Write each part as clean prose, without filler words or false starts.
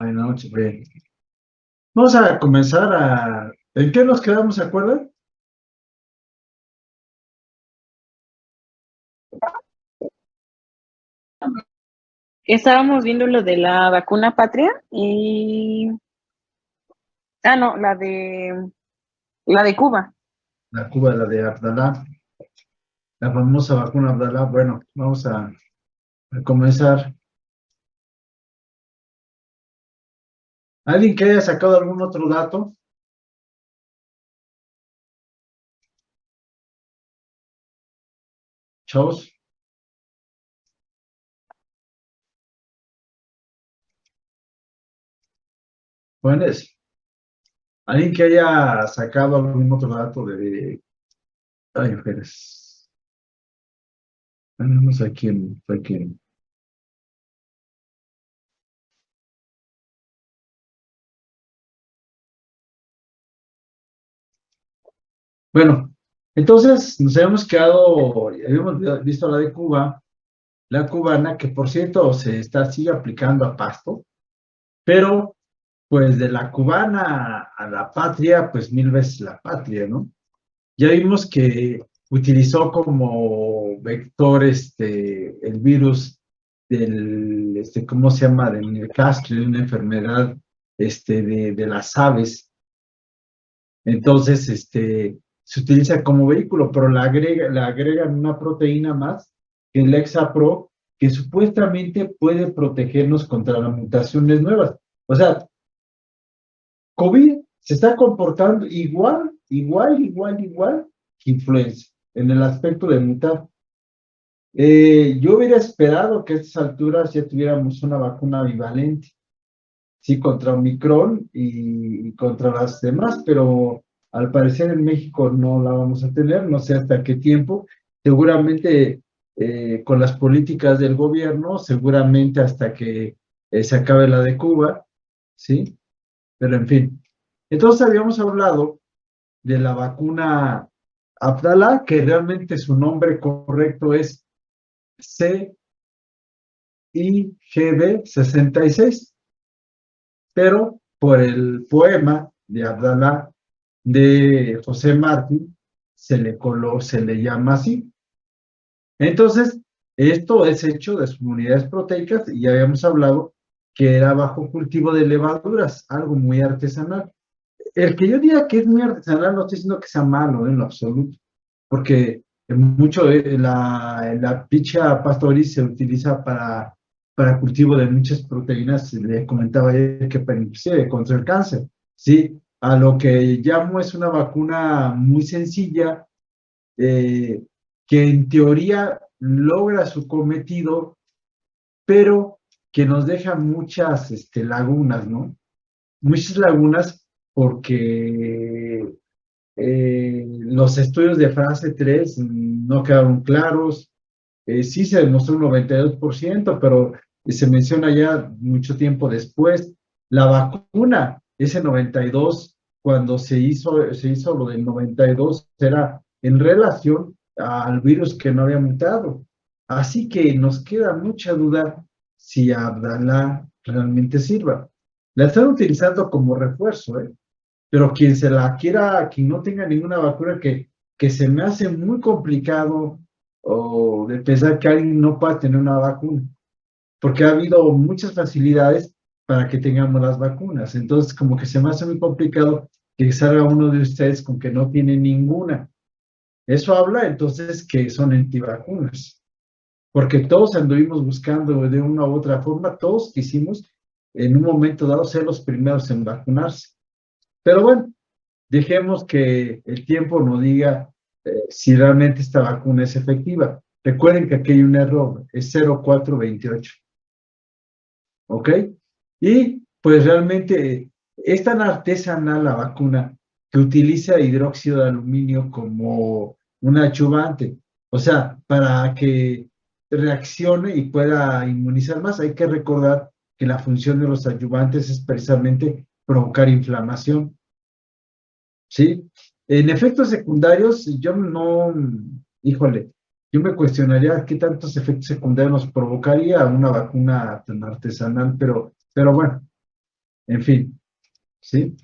Buenas noches, güey. Vamos a comenzar a... ¿En qué nos quedamos, se acuerdan? Estábamos viendo lo de la vacuna patria y... Ah, no, la de Cuba. La Cuba, la de Abdalá, la famosa vacuna Abdalá. Bueno, vamos a comenzar. ¿Alguien que haya sacado algún otro dato? Chavos, jóvenes. ¿Alguien que haya sacado algún otro dato Ay, mujeres. No sé quién fue quién. Bueno, entonces nos habíamos quedado, habíamos visto la de Cuba, la cubana, que por cierto sigue aplicando a Pasto, pero pues de la cubana a la patria, pues mil veces la patria, ¿no? Ya vimos que utilizó como vector el virus ¿cómo se llama? Del Newcastle, de una enfermedad de las aves. Entonces, se utiliza como vehículo, pero le agregan una proteína más, que es la Hexapro, que supuestamente puede protegernos contra las mutaciones nuevas. O sea, COVID se está comportando igual que influenza en el aspecto de mutar. Yo hubiera esperado que a estas alturas ya tuviéramos una vacuna bivalente, sí, contra Omicron y contra las demás, pero al parecer en México no la vamos a tener, no sé hasta qué tiempo, seguramente con las políticas del gobierno, seguramente hasta que se acabe la de Cuba, ¿sí? Pero en fin. Entonces habíamos hablado de la vacuna Abdala, que realmente su nombre correcto es CIGB 66, pero por el poema de Abdalá de José Martí se le llama así. Entonces, esto es hecho de sus unidades proteicas y ya habíamos hablado que era bajo cultivo de levaduras, algo muy artesanal. El que yo diga que es muy artesanal no estoy diciendo que sea malo en lo absoluto, porque mucho la picha pastoriz se utiliza para cultivo de muchas proteínas, le comentaba ayer que inclusive contra el cáncer, ¿sí? A lo que llamo es una vacuna muy sencilla, eh, que en teoría logra su cometido, pero que nos deja muchas lagunas, ¿no? Muchas lagunas porque los estudios de fase 3 no quedaron claros. Sí se demostró un 92%, pero se menciona ya mucho tiempo después. La vacuna, ese 92, cuando se hizo lo del 92, era en relación al virus que no había mutado. Así que nos queda mucha duda si Abdalá realmente sirva. La están utilizando como refuerzo, ¿eh? Pero quien se la quiera, quien no tenga ninguna vacuna, que se me hace muy complicado o de pensar que alguien no pueda tener una vacuna, porque ha habido muchas facilidades para que tengamos las vacunas. Entonces, como que se me hace muy complicado que salga uno de ustedes con que no tiene ninguna. Eso habla entonces que son antivacunas, porque todos anduvimos buscando de una u otra forma, todos quisimos en un momento dado ser los primeros en vacunarse. Pero bueno, dejemos que el tiempo nos diga si realmente esta vacuna es efectiva. Recuerden que aquí hay un error, es 0428, ¿ok? Y pues realmente es tan artesanal la vacuna que utiliza hidróxido de aluminio como un adyuvante. O sea, para que reaccione y pueda inmunizar más, hay que recordar que la función de los adyuvantes es precisamente provocar inflamación. ¿Sí? En efectos secundarios, yo no, híjole, yo me cuestionaría qué tantos efectos secundarios nos provocaría una vacuna tan artesanal, pero bueno, En fin, ¿sí?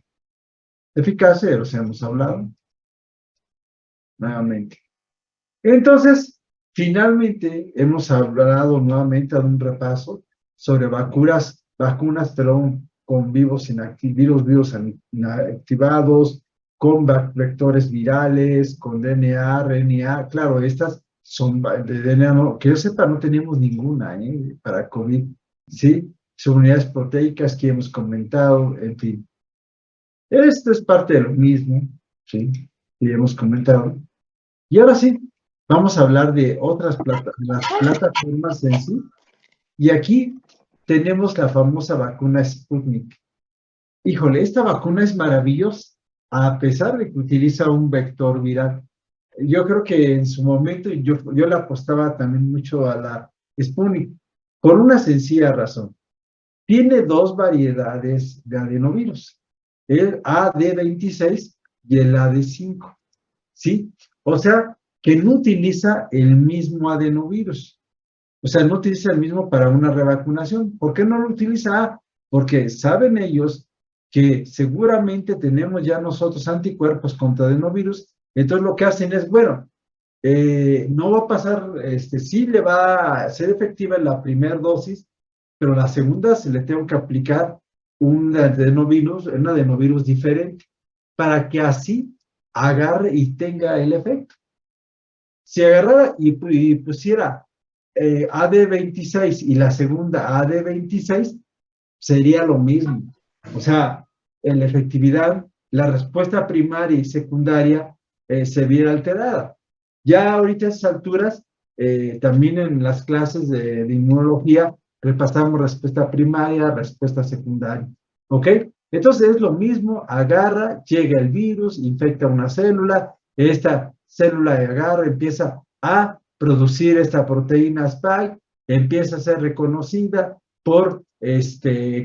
Eficacia, ya los hemos hablado nuevamente. Entonces, finalmente hemos hablado nuevamente de un repaso sobre vacunas, pero con virus vivos inactivados, con vectores virales, con DNA, RNA. Claro, estas son de DNA, que yo sepa, no tenemos ninguna para COVID, ¿sí? Son unidades proteicas que hemos comentado, en fin. Esto es parte de lo mismo, ¿sí? Que hemos comentado. Y ahora sí, vamos a hablar de las plataformas en sí. Y aquí tenemos la famosa vacuna Sputnik. Híjole, esta vacuna es maravillosa, a pesar de que utiliza un vector viral. Yo creo que en su momento yo le apostaba también mucho a la Sputnik, por una sencilla razón. Tiene dos variedades de adenovirus, el AD26 y el AD5, ¿sí? O sea, que no utiliza el mismo adenovirus. O sea, no utiliza el mismo para una revacunación. ¿Por qué no lo utiliza? Porque saben ellos que seguramente tenemos ya nosotros anticuerpos contra adenovirus. Entonces lo que hacen es, bueno, no va a pasar, sí le va a ser efectiva en la primera dosis, pero la segunda se le tengo que aplicar un adenovirus diferente para que así agarre y tenga el efecto. Si agarrara y pusiera AD26 y la segunda AD26, sería lo mismo. O sea, en la efectividad, la respuesta primaria y secundaria se viera alterada. Ya ahorita a esas alturas, también en las clases de inmunología, repasamos respuesta primaria, respuesta secundaria. ¿Ok? Entonces es lo mismo, agarra, llega el virus, infecta una célula, esta célula agarra, empieza a producir esta proteína spike, empieza a ser reconocida por,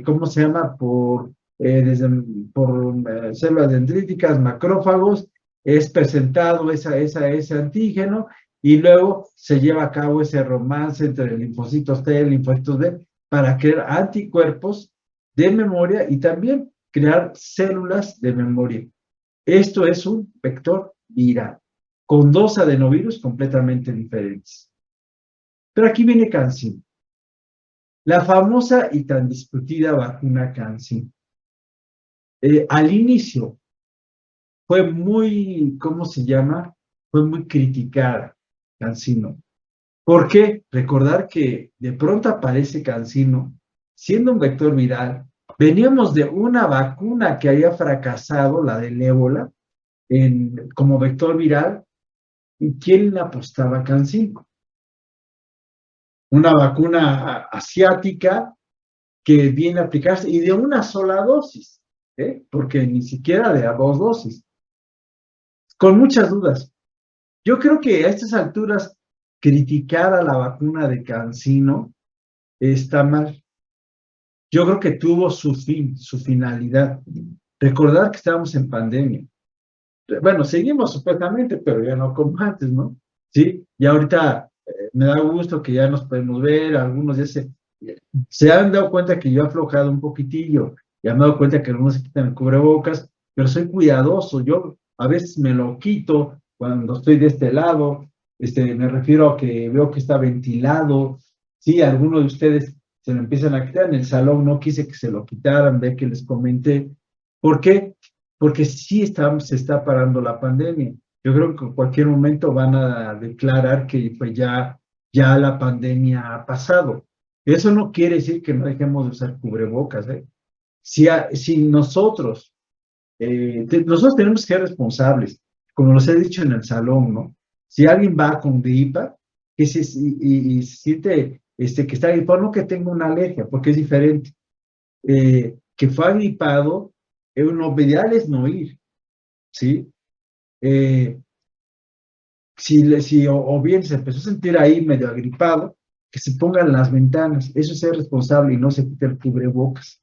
¿cómo se llama? Por células dendríticas, macrófagos, es presentado ese antígeno y luego se lleva a cabo ese romance entre linfocitos T y linfocitos B para crear anticuerpos de memoria y también crear células de memoria. Esto es un vector viral con dos adenovirus completamente diferentes. Pero aquí viene CanSino, la famosa y tan discutida vacuna CanSino. Al inicio fue muy, ¿cómo se llama? Fue muy criticada CanSino. ¿Por qué? Recordar que de pronto aparece CanSino siendo un vector viral. Veníamos de una vacuna que había fracasado, la del ébola, como vector viral. ¿Y quién le apostaba a CanSino? Una vacuna asiática que viene a aplicarse y de una sola dosis, porque ni siquiera de a dos dosis, con muchas dudas. Yo creo que a estas alturas criticar a la vacuna de CanSino está mal. Yo creo que tuvo su fin, su finalidad. Recordar que estábamos en pandemia. Bueno, seguimos supuestamente, pero ya no como antes, ¿no? Sí, y ahorita me da gusto que ya nos podemos ver, algunos ya se han dado cuenta que yo he aflojado un poquitillo, ya me he dado cuenta que algunos se quitan el cubrebocas, pero soy cuidadoso, yo a veces me lo quito cuando estoy de este lado, me refiero a que veo que está ventilado, sí, algunos de ustedes se lo empiezan a quitar, en el salón no quise que se lo quitaran, ve que les comenté, ¿por qué? Porque sí se está parando la pandemia. Yo creo que en cualquier momento van a declarar que pues ya la pandemia ha pasado. Eso no quiere decir que no dejemos de usar cubrebocas, ¿eh? Si nosotros, nosotros tenemos que ser responsables, como los he dicho en el salón, ¿no? Si alguien va con gripa y se siente que está gripado, no que tenga una alergia, porque es diferente. Que fue agripado, lo ideal es no ir, ¿sí? O bien se empezó a sentir ahí medio agripado, que se pongan las ventanas. Eso es ser responsable y no se quite el cubrebocas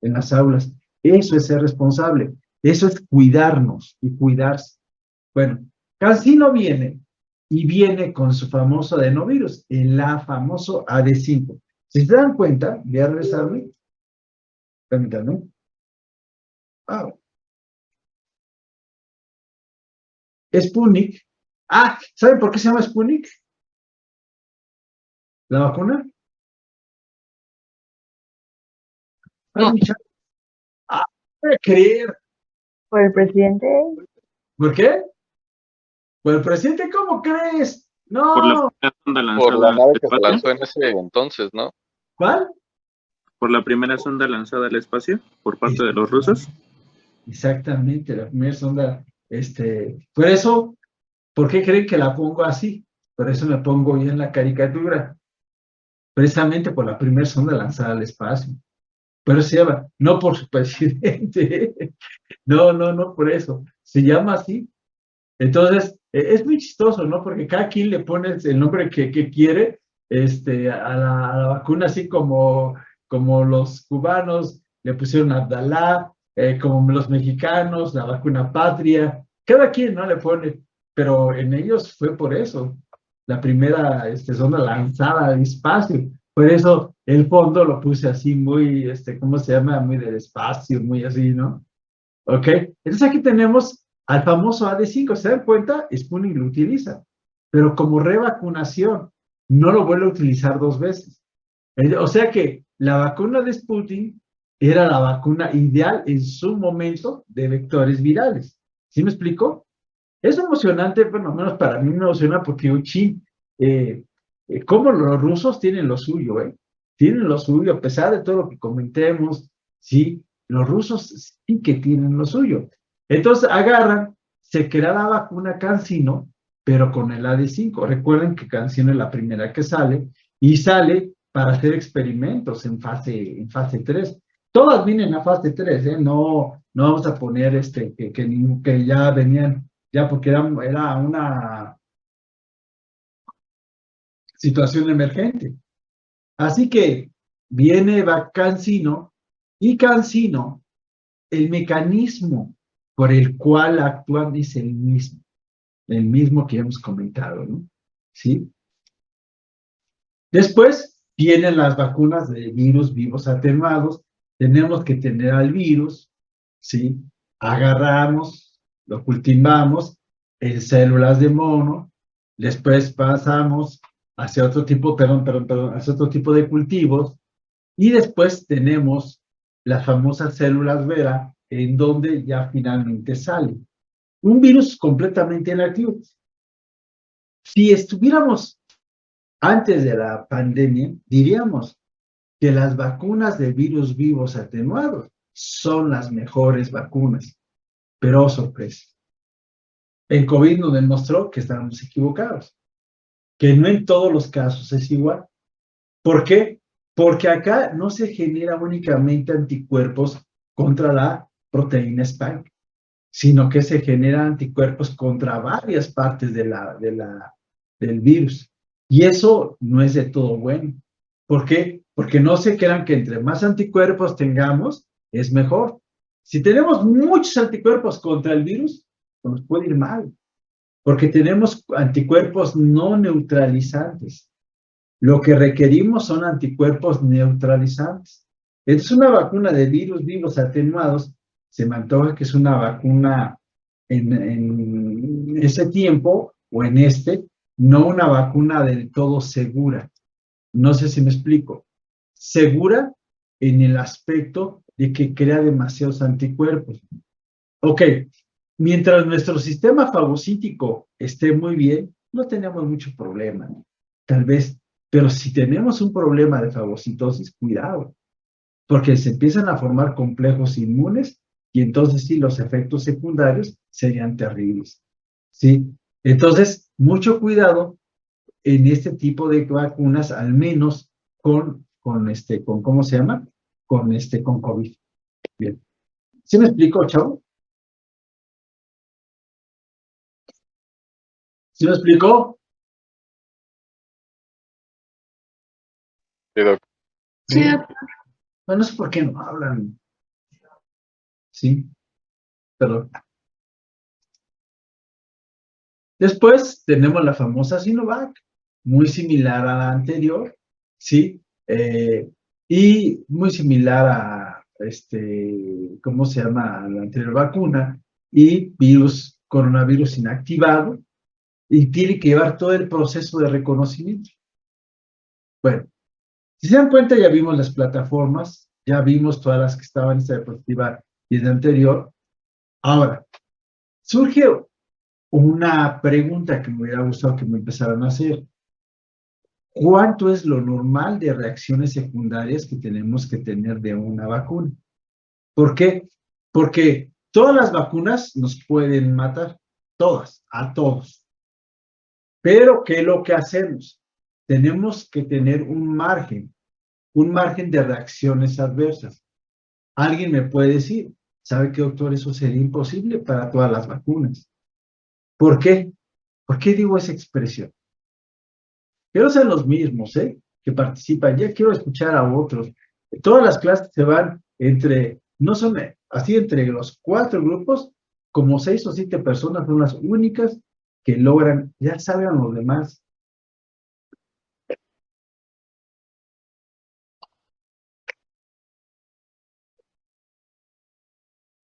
en las aulas. Eso es ser responsable. Eso es cuidarnos y cuidarse. Bueno, casi no viene y viene con su famoso adenovirus, el famoso AD5. Si se dan cuenta, voy a regresarme, permítanme. Ah, Sputnik. Ah, ¿saben por qué se llama Sputnik? ¿La vacuna? Ay, No, mi chavo. Ah, no voy a creer. ¿Por el presidente? ¿Por qué? Pues el presidente, ¿cómo crees? Por la No. primera sonda Por lanzada la al nave que se espacio. lanzó en ese entonces, ¿no? ¿Cuál? Por la primera sonda lanzada al espacio por parte de los rusos. Exactamente, la primera sonda, por eso, ¿por qué creen que la pongo así? Por eso me pongo yo en la caricatura, precisamente por la primera sonda lanzada al espacio. Pero se llama, no por su presidente, no por eso, se llama así. Entonces, es muy chistoso, ¿no? Porque cada quien le pone el nombre que quiere a la vacuna, así como los cubanos le pusieron Abdalá, como los mexicanos, la vacuna patria, cada quien, ¿no? Le pone, pero en ellos fue por eso, la primera sonda lanzada al espacio. Por eso el fondo lo puse así muy, ¿cómo se llama? Muy del espacio, muy así, ¿no? ¿Ok? Entonces aquí tenemos al famoso AD5, ¿se dan cuenta? Sputnik lo utiliza, pero como revacunación, no lo vuelve a utilizar 2 veces. O sea que la vacuna de Sputnik era la vacuna ideal en su momento de vectores virales. ¿Sí me explico? Es emocionante, bueno, al menos para mí me emociona porque, cómo los rusos tienen lo suyo, ¿eh? Tienen lo suyo, a pesar de todo lo que comentemos, ¿sí? Los rusos sí que tienen lo suyo. Entonces agarran, se crea la vacuna CanSino, pero con el AD5. Recuerden que CanSino es la primera que sale, y sale para hacer experimentos en fase 3. Todas vienen a fase 3, ¿eh? No vamos a poner que ya venían, ya porque era una situación emergente. Así que viene CanSino, y CanSino, el mecanismo por el cual actúan es el mismo que hemos comentado, ¿no? ¿Sí? Después vienen las vacunas de virus vivos atenuados. Tenemos que tener al virus, ¿sí? Agarramos, lo cultivamos en células de mono, después pasamos hacia otro tipo, hacia otro tipo de cultivos, y después tenemos las famosas células vera, en donde ya finalmente sale un virus completamente inactivo. Si estuviéramos antes de la pandemia, diríamos que las vacunas de virus vivos atenuados son las mejores vacunas. Pero, oh, sorpresa, el COVID nos demostró que estábamos equivocados, que no en todos los casos es igual. ¿Por qué? Porque acá no se genera únicamente anticuerpos contra la proteína Spike, sino que se generan anticuerpos contra varias partes del virus. Y eso no es de todo bueno. ¿Por qué? Porque no se crean que entre más anticuerpos tengamos, es mejor. Si tenemos muchos anticuerpos contra el virus, nos puede ir mal, porque tenemos anticuerpos no neutralizantes. Lo que requerimos son anticuerpos neutralizantes. Es una vacuna de virus vivos atenuados. Se me antoja que es una vacuna en ese tiempo o no una vacuna del todo segura. No sé si me explico. Segura en el aspecto de que crea demasiados anticuerpos. Ok, mientras nuestro sistema fagocítico esté muy bien, no tenemos mucho problema, ¿no? Tal vez, pero si tenemos un problema de fagocitosis, cuidado, porque se empiezan a formar complejos inmunes y entonces sí, los efectos secundarios serían terribles, ¿sí? Entonces, mucho cuidado en este tipo de vacunas, al menos con ¿cómo se llama? Con COVID. Bien. ¿Sí me explico, chavo? ¿Sí me explicó? Sí, doc. sí, Bueno, no sé por qué no hablan. Sí, perdón. Después tenemos la famosa Sinovac, muy similar a la anterior, ¿sí? Y muy similar ¿cómo se llama? La anterior vacuna, y coronavirus inactivado, y tiene que llevar todo el proceso de reconocimiento. Bueno, si se dan cuenta, ya vimos las plataformas, ya vimos todas las que estaban en esta diapositiva y en la anterior. Ahora, surge una pregunta que me hubiera gustado que me empezaran a hacer. ¿Cuánto es lo normal de reacciones secundarias que tenemos que tener de una vacuna? ¿Por qué? Porque todas las vacunas nos pueden matar, todas, a todos. Pero, ¿qué es lo que hacemos? Tenemos que tener un margen de reacciones adversas. Alguien me puede decir, ¿sabe qué, doctor? Eso sería imposible para todas las vacunas. ¿Por qué? ¿Por qué digo esa expresión? Quiero ser los mismos, que participan. Ya quiero escuchar a otros. Todas las clases se van no son así entre los 4 grupos, como 6 o 7 personas son las únicas que logran, ya saben los demás.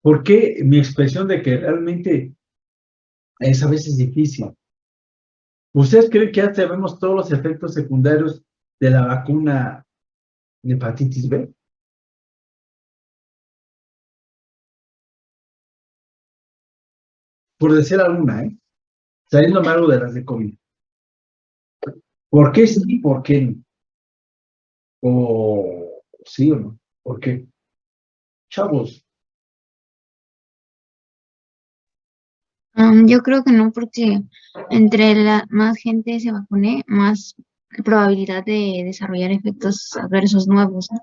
¿Por qué mi expresión de que realmente es a veces difícil? ¿Ustedes creen que ya sabemos todos los efectos secundarios de la vacuna de hepatitis B? Por decir alguna, saliendo algo de las de COVID. ¿Por qué sí y por qué no? O sí o no. ¿Por qué? Chavos, Yo creo que no, porque entre la más gente se vacune, más probabilidad de desarrollar efectos adversos nuevos, ¿no?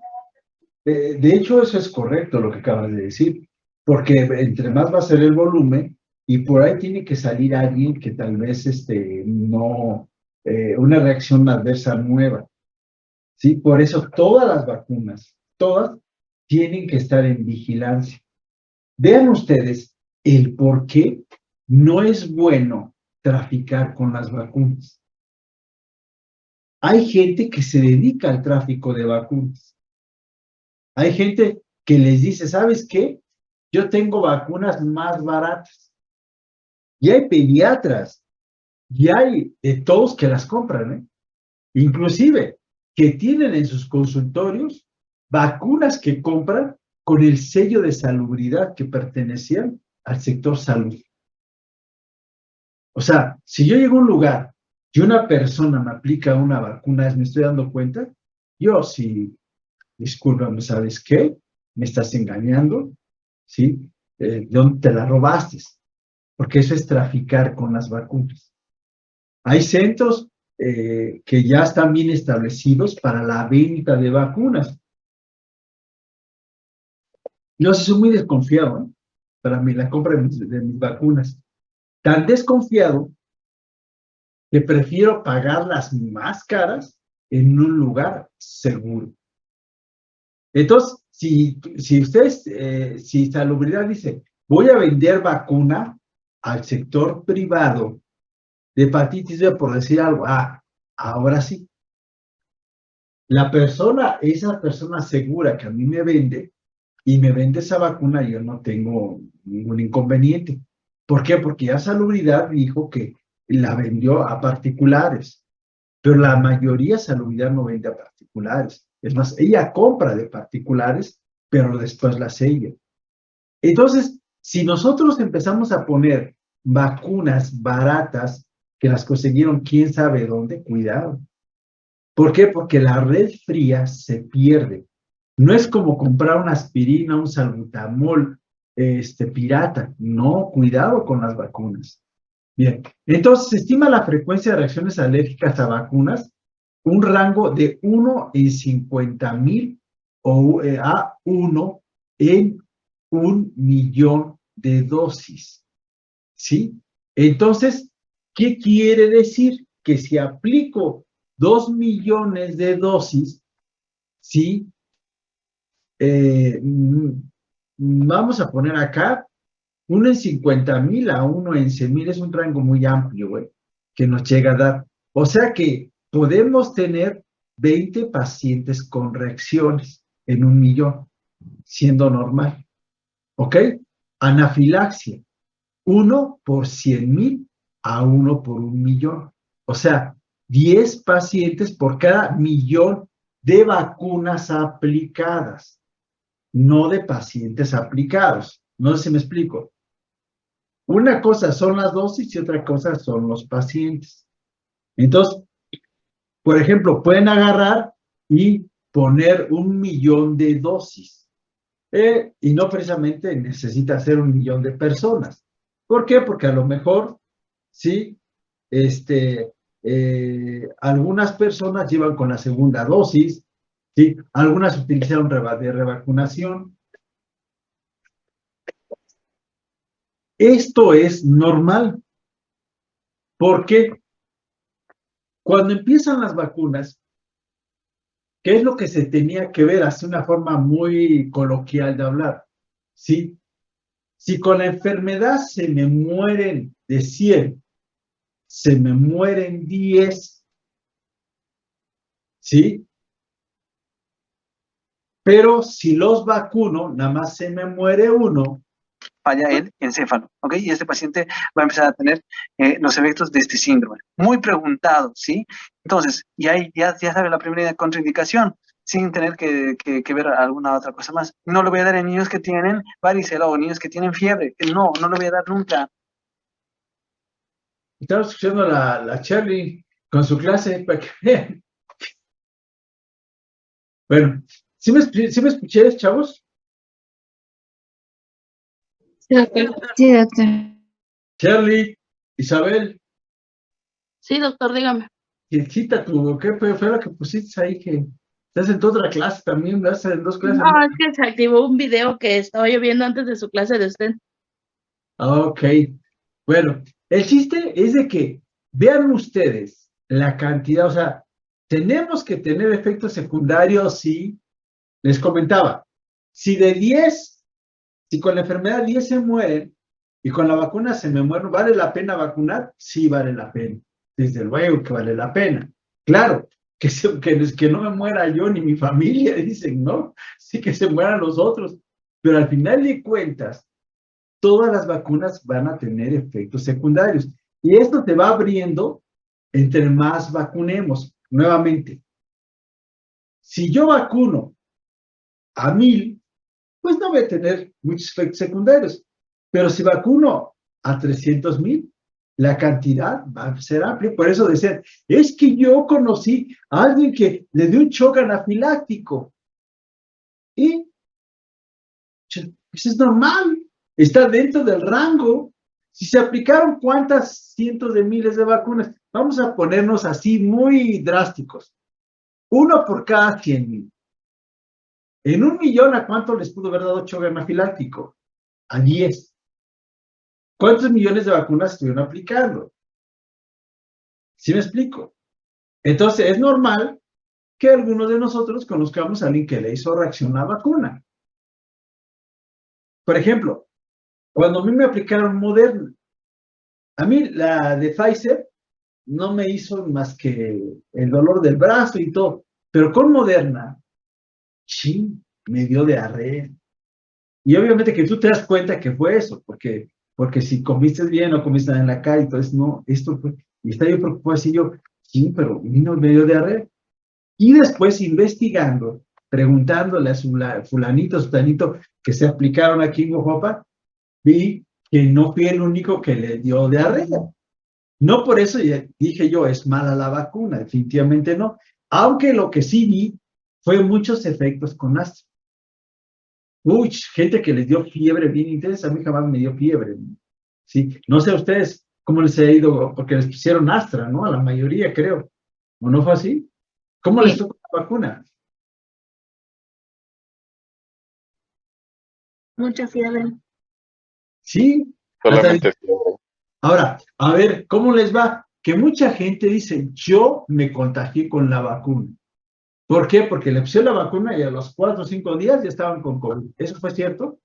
de hecho eso es correcto lo que acabas de decir, porque entre más va a ser el volumen y por ahí tiene que salir alguien que tal vez no, una reacción adversa nueva, ¿sí? Por eso todas las vacunas, todas tienen que estar en vigilancia. Vean ustedes el por qué no es bueno traficar con las vacunas. Hay gente que se dedica al tráfico de vacunas. Hay gente que les dice, ¿sabes qué? Yo tengo vacunas más baratas. Y hay pediatras, y hay de todos que las compran, inclusive que tienen en sus consultorios vacunas que compran con el sello de salubridad que pertenecían al sector salud. O sea, si yo llego a un lugar y una persona me aplica una vacuna, me estoy dando cuenta, yo sí, discúlpame, ¿sabes qué? Me estás engañando, ¿sí? ¿Dónde te la robaste? Porque eso es traficar con las vacunas. Hay centros que ya están bien establecidos para la venta de vacunas. Yo sí soy muy desconfiado, para mí la compra de mis vacunas. Tan desconfiado que prefiero pagar las más caras en un lugar seguro. Entonces, si ustedes, si Salubridad dice, voy a vender vacuna al sector privado de hepatitis B, por decir algo, ahora sí. Esa persona segura que a mí me vende, y me vende esa vacuna, yo no tengo ningún inconveniente. ¿Por qué? Porque ya Salubridad dijo que la vendió a particulares, pero la mayoría Salubridad no vende a particulares. Es más, ella compra de particulares, pero después la sella. Entonces, si nosotros empezamos a poner vacunas baratas que las consiguieron quién sabe dónde, cuidado. ¿Por qué? Porque la red fría se pierde. No es como comprar una aspirina, un salbutamol, pirata. No, cuidado con las vacunas. Bien, entonces se estima la frecuencia de reacciones alérgicas a vacunas, un rango de 1 en 50,000 a 1 en 1,000,000 de dosis. ¿Sí? Entonces, ¿qué quiere decir? Que si aplico 2 millones de dosis, ¿sí? Vamos a poner acá, 1 en 50,000 a 1 en 100,000 es un rango muy amplio, que nos llega a dar. O sea que podemos tener 20 pacientes con reacciones en 1,000,000. siendo normal. ¿Ok? Anafilaxia, 1 por 100,000 a 1 por 1,000,000. O sea, 10 pacientes por cada millón de vacunas aplicadas, no de pacientes aplicados. No sé si me explico. Una cosa son las dosis y otra cosa son los pacientes. Entonces, por ejemplo, pueden agarrar y poner 1,000,000 de dosis. Y no precisamente necesita ser 1,000,000 de personas. ¿Por qué? Porque a lo mejor, sí, algunas personas llevan con la segunda dosis, ¿sí? Algunas utilizaron de revacunación. Esto es normal, porque cuando empiezan las vacunas, ¿qué es lo que se tenía que ver? Hace una forma muy coloquial de hablar, ¿sí? Si con la enfermedad se me mueren de 100, se me mueren 10, ¿sí? Pero si los vacuno, nada más se me muere uno. Falla el encéfalo, ¿ok? Y este paciente va a empezar a tener los efectos de este síndrome. Muy preguntado, ¿sí? Entonces, y ahí ya sabe la primera contraindicación, sin tener que ver alguna otra cosa más. No lo voy a dar en niños que tienen varicela o niños que tienen fiebre. No, no lo voy a dar nunca. Estamos escuchando a la Charlie con su clase para que vean. Bueno, ¿sí me escuché, chavos? Sí, doctor. Sí, doctor. Charlie, Isabel, Sí, doctor, dígame. quita tu, ¿qué fue lo que pusiste ahí? Que estás en toda otra clase también, ¿verdad? En 2 clases. No, es que se activó un video que estaba yo viendo antes de su clase de usted. Ok, bueno, el chiste es de que vean ustedes la cantidad, o sea, tenemos que tener efectos secundarios, sí. Les comentaba, si de 10, si con la enfermedad 10 se mueren y con la vacuna se me mueren, ¿vale la pena vacunar? Sí, vale la pena. Desde luego que vale la pena. Claro, que no me muera yo ni mi familia, dicen, ¿no? Sí que se mueran los otros. Pero al final de cuentas, todas las vacunas van a tener efectos secundarios. Y esto te va abriendo entre más vacunemos. Nuevamente, si yo vacuno a 1,000, pues no voy a tener muchos efectos secundarios. Pero si vacuno a 300,000, la cantidad va a ser amplia. Por eso decían, es que yo conocí a alguien que le dio un shock anafiláctico. Y eso es normal, está dentro del rango. Si se aplicaron cuántas cientos de miles de vacunas, vamos a ponernos así muy drásticos. 1 por cada 100,000. En 1,000,000, ¿a cuánto les pudo haber dado shock anafiláctico? A 10. ¿Cuántos millones de vacunas estuvieron aplicando? ¿Sí me explico? Entonces, es normal que algunos de nosotros conozcamos a alguien que le hizo reacción a la vacuna. Por ejemplo, cuando a mí me aplicaron Moderna, a mí la de Pfizer no me hizo más que el dolor del brazo y todo, pero con Moderna, sí, me dio diarrea. Y obviamente que tú te das cuenta que fue eso, porque si comiste bien o comiste en la calle, entonces no, esto fue, y está yo preocupado así yo, sí, pero vino medio diarrea. Y después investigando, preguntándole a su fulanito, sutanito, que se aplicaron aquí en Oaxaca, vi que no fui el único que le dio diarrea. No por eso dije yo, es mala la vacuna, definitivamente no. Aunque lo que sí vi fue muchos efectos con Astra. Uy, gente que les dio fiebre bien intensa, a mí jamás me dio fiebre. ¿Sí? No sé a ustedes cómo les ha ido, porque les pusieron Astra, ¿no? A la mayoría, creo. ¿O no fue así? ¿Cómo les tocó la vacuna? Mucha fiebre. Sí. Solamente fiebre. Ahora, a ver, ¿cómo les va? Que mucha gente dice, yo me contagié con la vacuna. ¿Por qué? Porque le pusieron la vacuna y a los 4 o 5 días ya estaban con COVID. ¿Eso fue cierto?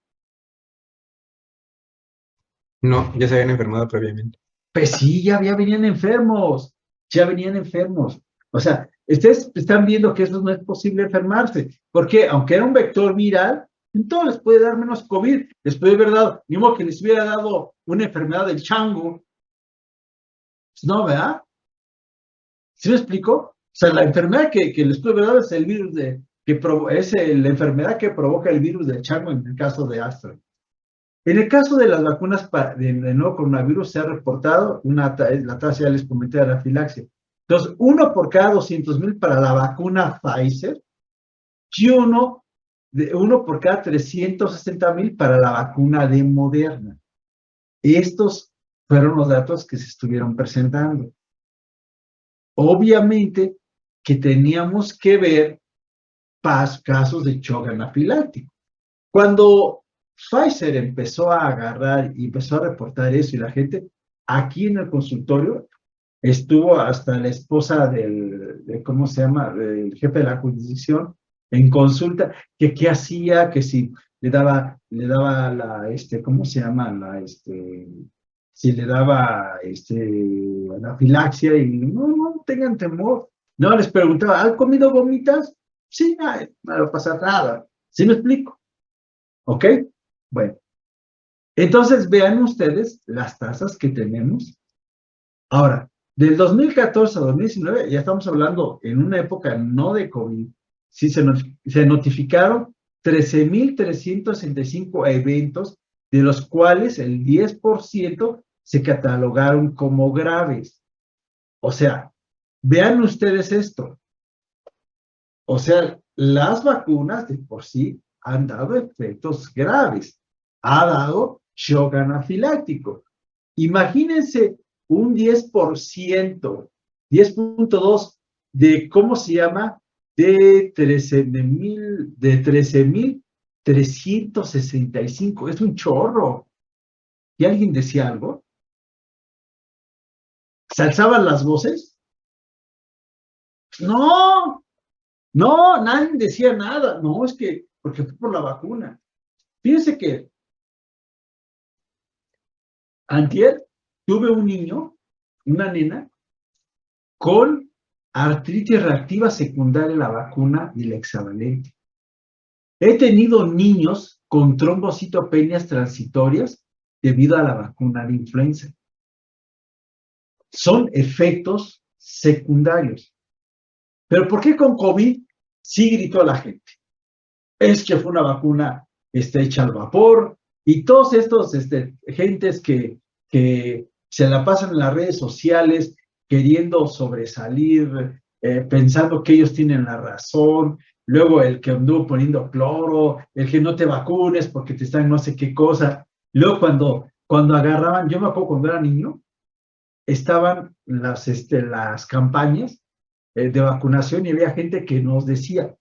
No, ya se habían enfermado previamente. Pues sí, venían enfermos. Ya venían enfermos. O sea, ustedes están viendo que eso no es posible enfermarse. Porque aunque era un vector viral, Entonces les puede dar menos COVID, les puede haber dado, ni modo que les hubiera dado una enfermedad del chango. No, ¿verdad? ¿Sí me explico? O sea, la enfermedad que les puede haber dado es el virus la enfermedad que provoca el virus del chango en el caso de Astra. En el caso de las vacunas del nuevo coronavirus se ha reportado la tasa, ya les comenté, de anafilaxia. Entonces, 1 por cada 200,000 para la vacuna Pfizer y 1 por cada 360,000 para la vacuna de Moderna. Estos fueron los datos que se estuvieron presentando. Obviamente que teníamos que ver casos de shock anafiláctico. Cuando Pfizer empezó a agarrar y empezó a reportar eso y la gente aquí en el consultorio estuvo hasta la esposa ¿cómo se llama? Del jefe de la jurisdicción en consulta, que qué hacía, que si le daba ¿cómo se llama? Si le daba anafilaxia y no tengan temor. No, les preguntaba, ¿han comido gomitas? Sí, no va a pasar nada. ¿Sí me explico? ¿Ok? Bueno. Entonces, vean ustedes las tasas que tenemos. Ahora, del 2014 a 2019, ya estamos hablando en una época no de COVID, sí se notificaron 13,365 eventos, de los cuales el 10% se catalogaron como graves. O sea, vean ustedes esto. O sea, las vacunas de por sí han dado efectos graves. Ha dado shock anafiláctico. Imagínense un 10%, 10.2 de, ¿cómo se llama? De 13,365. Es un chorro. ¿Y alguien decía algo? ¿Se alzaban las voces? No, nadie decía nada. No, es que, porque fue por la vacuna. Fíjense que antier tuve un niño, una nena, con artritis reactiva secundaria a la vacuna del hexavalente. He tenido niños con trombocitopenias transitorias debido a la vacuna de influenza. Son efectos secundarios. ¿Pero por qué con COVID sí gritó la gente? Es que fue una vacuna hecha al vapor y todos estos gentes que se la pasan en las redes sociales queriendo sobresalir, pensando que ellos tienen la razón, luego el que anduvo poniendo cloro, el que no te vacunes porque te están no sé qué cosa. Luego cuando agarraban, yo me acuerdo cuando era niño, estaban las campañas de vacunación y había gente que nos decía,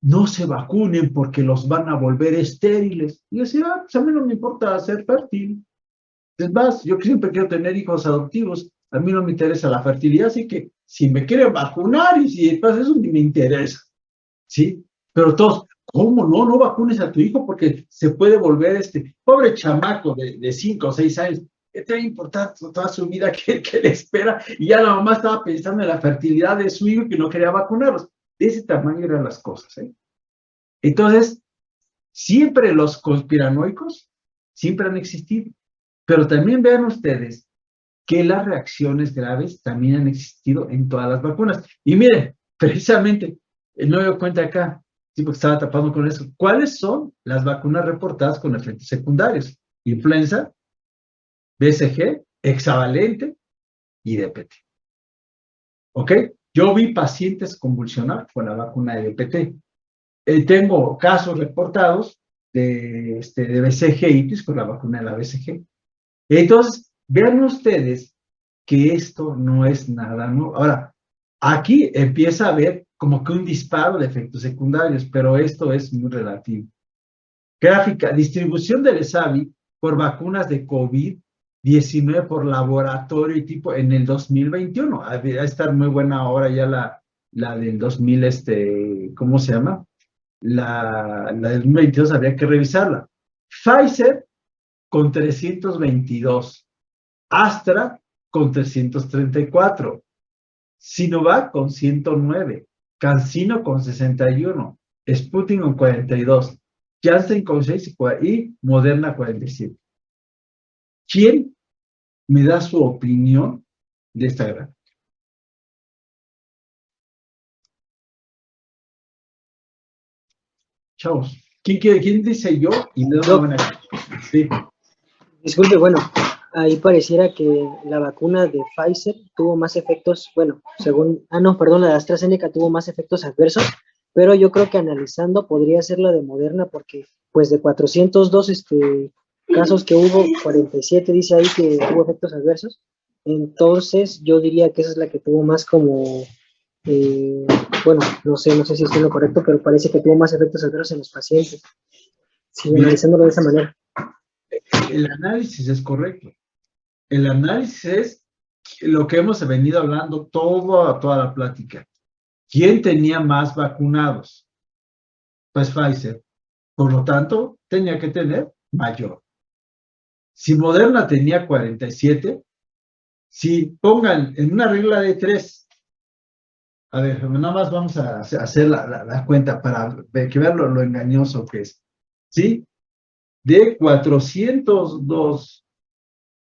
no se vacunen porque los van a volver estériles. Y yo decía, pues a mí no me importa ser fértil. Es más, yo siempre quiero tener hijos adoptivos, a mí no me interesa la fertilidad, así que si me quieren vacunar y si pasa eso, ni me interesa, ¿sí? Pero todos, ¿cómo no? No vacunes a tu hijo porque se puede volver pobre chamaco de 5 o 6 años, que te va a importar toda su vida que le espera, y ya la mamá estaba pensando en la fertilidad de su hijo y que no quería vacunarlos. De ese tamaño eran las cosas, ¿eh? Entonces, siempre los conspiranoicos siempre han existido. Pero también vean ustedes que las reacciones graves también han existido en todas las vacunas. Y miren, precisamente, no me doy cuenta acá, sí, porque estaba tapando con eso. ¿Cuáles son las vacunas reportadas con efectos secundarios? Influenza, BCG, hexavalente y DPT. ¿Ok? Yo vi pacientes convulsionar con la vacuna de DPT. Tengo casos reportados de BCG-itis con la vacuna de la BCG. Entonces, vean ustedes que esto no es nada nuevo. Ahora, aquí empieza a haber como que un disparo de efectos secundarios, pero esto es muy relativo. Gráfica, distribución del ESAVI por vacunas de COVID-19 por laboratorio y tipo en el 2021. Va a estar muy buena ahora ya la del 2000, ¿cómo se llama? La del 2022 habría que revisarla. Pfizer con 322, Astra con 334, Sinovac con 109, CanSino con 61, Sputnik con 42. Janssen con 6 y Moderna 47. ¿Quién me da su opinión de esta gráfica? Chavos, ¿quién dice yo? Y me da una Yo. buena. Sí, Disculpe, bueno, ahí pareciera que la vacuna de Pfizer tuvo más efectos, bueno, según, no, perdón, la de AstraZeneca tuvo más efectos adversos, pero yo creo que analizando podría ser la de Moderna porque pues de 402 casos que hubo, 47 dice ahí que tuvo efectos adversos, entonces yo diría que esa es la que tuvo más como, eh, bueno, no sé si estoy en lo correcto, pero parece que tuvo más efectos adversos en los pacientes, sí, Mira. analizándolo de esa manera. el análisis es correcto. El análisis es lo que hemos venido hablando toda la plática. ¿Quién tenía más vacunados? Pues Pfizer. Por lo tanto, tenía que tener mayor. Si Moderna tenía 47, si pongan en una regla de 3, a ver, nada más vamos a hacer la cuenta para que vean lo engañoso que es. ¿Sí? De 402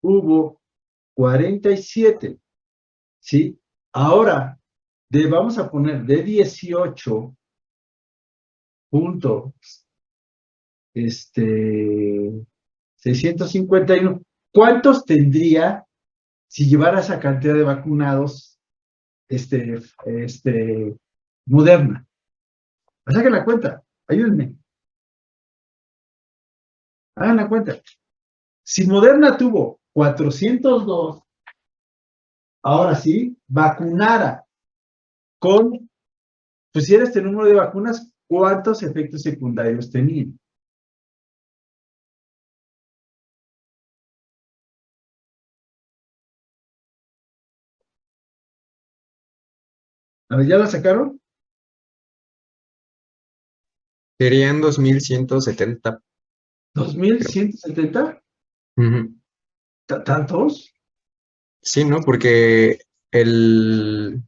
hubo 47. ¿Sí? Ahora, vamos a poner de 18 puntos, 651. ¿Cuántos tendría si llevara esa cantidad de vacunados Moderna? Saquen la cuenta, ayúdenme. Hagan la cuenta. Si Moderna tuvo 402, ahora sí, vacunara pusiera este número de vacunas, ¿cuántos efectos secundarios tenían? A ver, ¿ya la sacaron? Serían 2170. ¿2170? Ujú. ¿Tantos? Sí, ¿no? Porque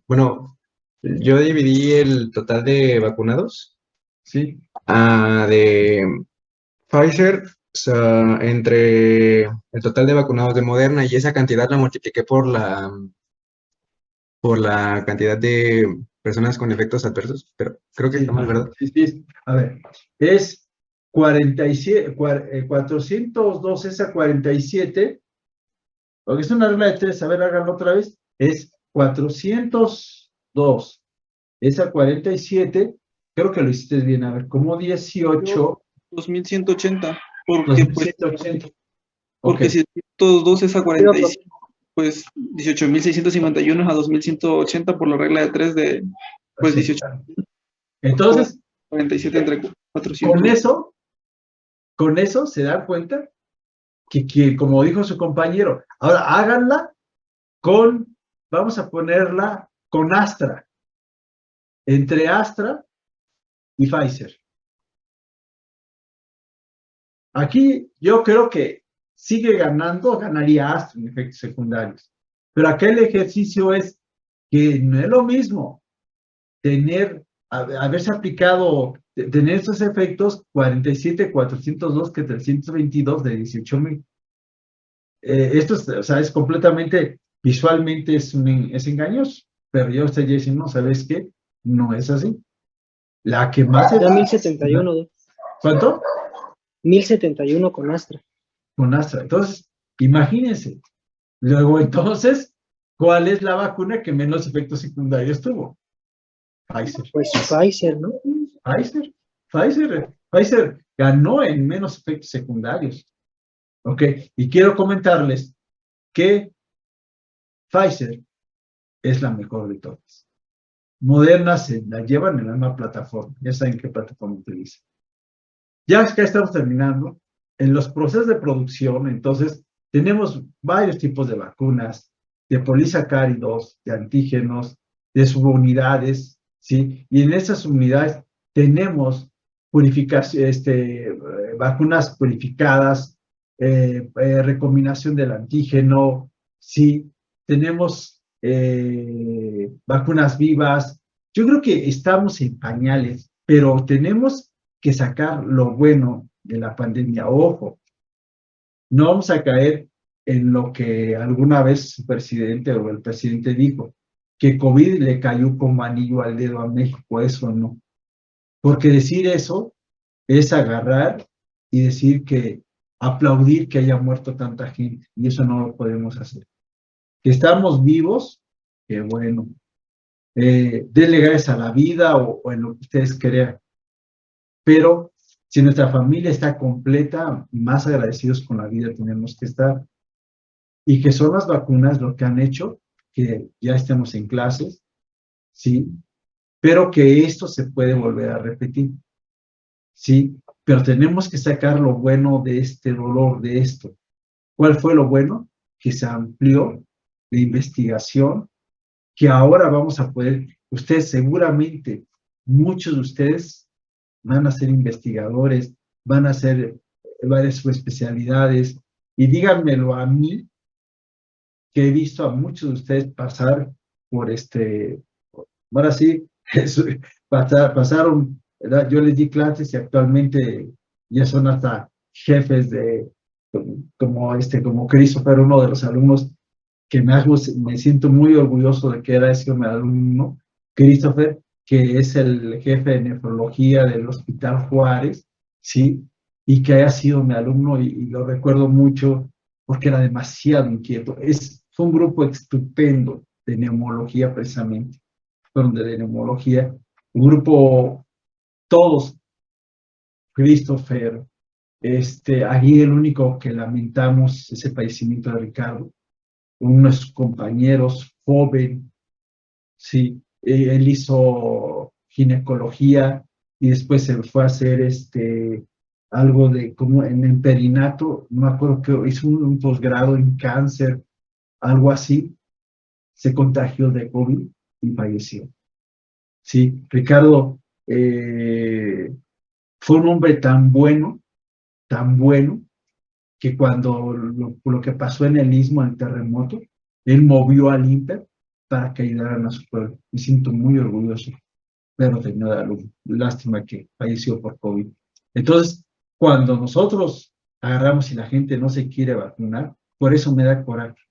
bueno, yo dividí el total de vacunados Sí. de Pfizer, o sea, entre el total de vacunados de Moderna y esa cantidad la multipliqué por la cantidad de personas con efectos adversos, pero creo que Sí, está mal, ¿verdad? sí. A ver, es 47, 402 es a 47, porque es una regla de 3, a ver, háganlo otra vez, es 402 es a 47, creo que lo hiciste bien, a ver, como 18, 2180, porque pues 2180. porque Ok, si 102 es a 45, pues 18.651 es a 2180 por la regla de 3 de pues sí. 18. Entonces, 47 entre 400. con eso se dan cuenta que como dijo su compañero, ahora háganla vamos a ponerla con Astra, entre Astra y Pfizer. Aquí yo creo que ganaría Astra en efectos secundarios. Pero acá el ejercicio es que no es lo mismo haberse aplicado, tener esos efectos 47, 402 que 322 de 18,000. Esto o sea, es completamente, visualmente es engañoso, pero ya usted ya dice, no, ¿sabes qué? No es así. La que más Da 1071, ¿Cuánto? 1071 con Astra. Con Astra. Entonces, imagínense. Luego, entonces, ¿cuál es la vacuna que menos efectos secundarios tuvo? Pfizer. Pues Pfizer, ¿no? Pfizer ganó en menos efectos secundarios. Ok, y quiero comentarles que Pfizer es la mejor de todas. Moderna se la llevan en la misma plataforma. Ya saben qué plataforma utiliza. Ya es que estamos terminando. En los procesos de producción, entonces, tenemos varios tipos de vacunas, de polisacáridos, de antígenos, de subunidades, ¿sí? Y en esas unidades tenemos vacunas purificadas, recombinación del antígeno, ¿sí? Tenemos vacunas vivas. Yo creo que estamos en pañales, pero tenemos que sacar lo bueno de la pandemia. Ojo, no vamos a caer en lo que alguna vez su presidente o el presidente dijo, que COVID le cayó como anillo al dedo a México. Eso no. Porque decir eso es agarrar y decir que aplaudir que haya muerto tanta gente, y eso no lo podemos hacer. Que estamos vivos, que bueno, denle gracias a la vida o en lo que ustedes crean, pero si nuestra familia está completa, más agradecidos con la vida tenemos que estar, y que son las vacunas lo que han hecho que ya estemos en clases, sí, pero que esto se puede volver a repetir, sí, pero tenemos que sacar lo bueno de este dolor, de esto. ¿Cuál fue lo bueno? Que se amplió la investigación, que ahora vamos a poder, ustedes seguramente, muchos de ustedes van a ser investigadores, van a hacer varias subespecialidades, y díganmelo a mí, que he visto a muchos de ustedes pasar por ahora sí, pasaron, ¿verdad? Yo les di clases y actualmente ya son hasta jefes de, como Christopher, uno de los alumnos que me siento muy orgulloso de que era ese alumno, Christopher, que es el jefe de nefrología del Hospital Juárez, ¿sí? Y que haya sido mi alumno, y lo recuerdo mucho porque era demasiado inquieto. Fue un grupo estupendo de neumología precisamente, fueron de neumología, un grupo, todos, Christopher, aquí el único que lamentamos ese fallecimiento de Ricardo, unos compañeros, joven, sí, él hizo ginecología y después se fue a hacer algo de como en perinato, no me acuerdo, que hizo un posgrado en cáncer, algo así, se contagió de COVID y falleció. Sí, Ricardo fue un hombre tan bueno, que cuando lo que pasó en el Istmo, en el terremoto, él movió al INPE para que ayudaran a su pueblo. Me siento muy orgulloso, pero tenía de alumno. Lástima que falleció por COVID. Entonces, cuando nosotros agarramos y la gente no se quiere vacunar, por eso me da coraje,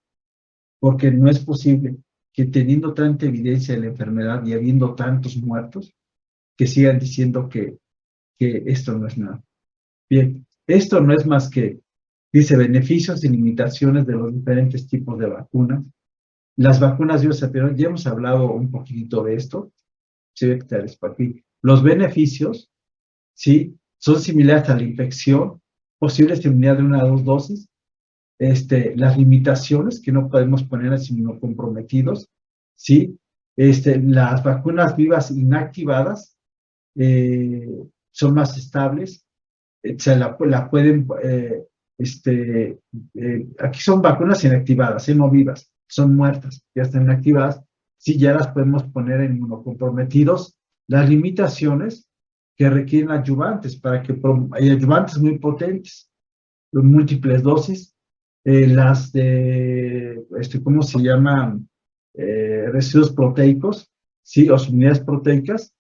porque no es posible que teniendo tanta evidencia de la enfermedad y habiendo tantos muertos, que sigan diciendo que esto no es nada. Bien, esto no es más que, dice, beneficios y limitaciones de los diferentes tipos de vacunas. Las vacunas, ya hemos hablado un poquitito de esto. Sí, los beneficios, ¿sí? Son similares a la infección, posibles inmunidad de 1 a 2 dosis, las limitaciones que no podemos poner a inmunocomprometidos, ¿sí? Las vacunas vivas inactivadas son más estables, la pueden, aquí son vacunas inactivadas, no vivas, son muertas, ya están inactivadas, sí, ya las podemos poner en inmunocomprometidos. Las limitaciones que requieren adyuvantes, hay adyuvantes muy potentes, múltiples dosis, las de, ¿cómo se llaman? Residuos proteicos, ¿sí? O unidades proteicas,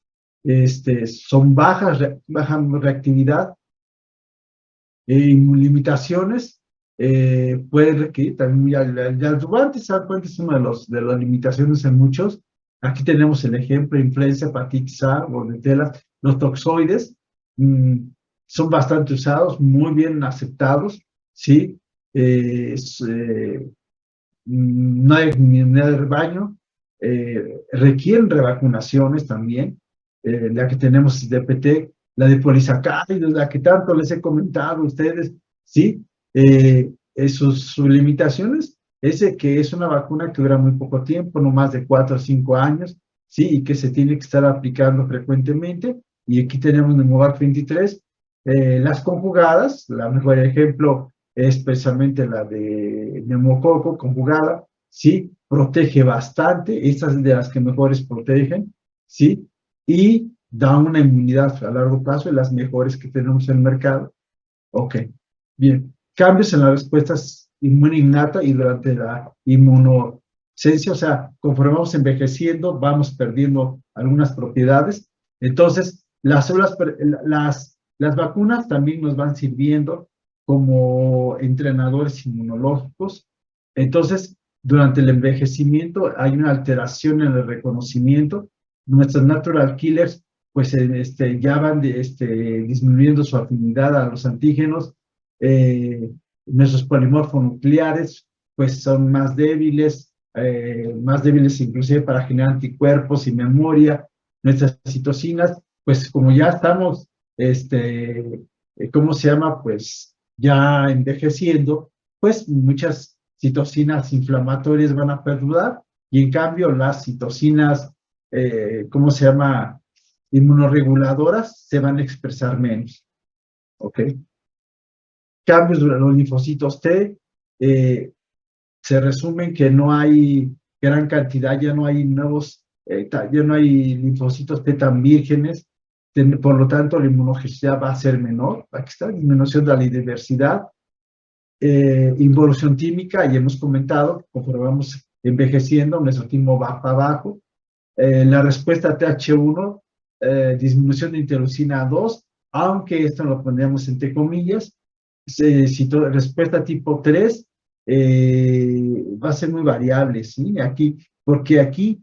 son baja reactividad, limitaciones, pueden requerir también adyuvantes. Es una de las limitaciones en muchos. Aquí tenemos el ejemplo: influenza, hepatitis A, bordetela. Los toxoides son bastante usados, muy bien aceptados, ¿sí? No hay inmunidad de rebaño, requieren revacunaciones también. La que tenemos es DPT, la de polisacáridos, la que tanto les he comentado a ustedes, ¿sí? Sus limitaciones es que es una vacuna que dura muy poco tiempo, no más de 4 o 5 años, ¿sí? Y que se tiene que estar aplicando frecuentemente. Y aquí tenemos Pneumovac 23, las conjugadas, la mejor ejemplo es precisamente la de neumococo conjugada, ¿sí? Protege bastante, estas de las que mejores protegen, ¿sí? Y da una inmunidad a largo plazo, de las mejores que tenemos en el mercado. Ok, bien. Cambios en las respuestas inmune innata y durante la inmunosencia, o sea, conforme vamos envejeciendo, vamos perdiendo algunas propiedades. Entonces, las células, las vacunas también nos van sirviendo como entrenadores inmunológicos. Entonces, durante el envejecimiento hay una alteración en el reconocimiento. Nuestros natural killers pues ya van disminuyendo su afinidad a los antígenos. Nuestros polimorfonucleares pues son más débiles inclusive para generar anticuerpos y memoria. Nuestras citocinas, pues como ya estamos, ¿cómo se llama? Pues ya envejeciendo, pues muchas citocinas inflamatorias van a perdurar y en cambio las citocinas, ¿cómo se llama? Inmunorreguladoras se van a expresar menos. ¿Ok? Cambios de los linfocitos T, se resumen que no hay gran cantidad, ya no hay nuevos, ya no hay linfocitos T tan vírgenes, por lo tanto la inmunogenicidad va a ser menor. Aquí está, disminución de la diversidad, involución tímica, y hemos comentado, conforme vamos envejeciendo, nuestro timo va para abajo. La respuesta a TH1, disminución de interleucina 2, aunque esto lo pondríamos entre comillas. Respuesta tipo 3, va a ser muy variable, ¿sí? Porque aquí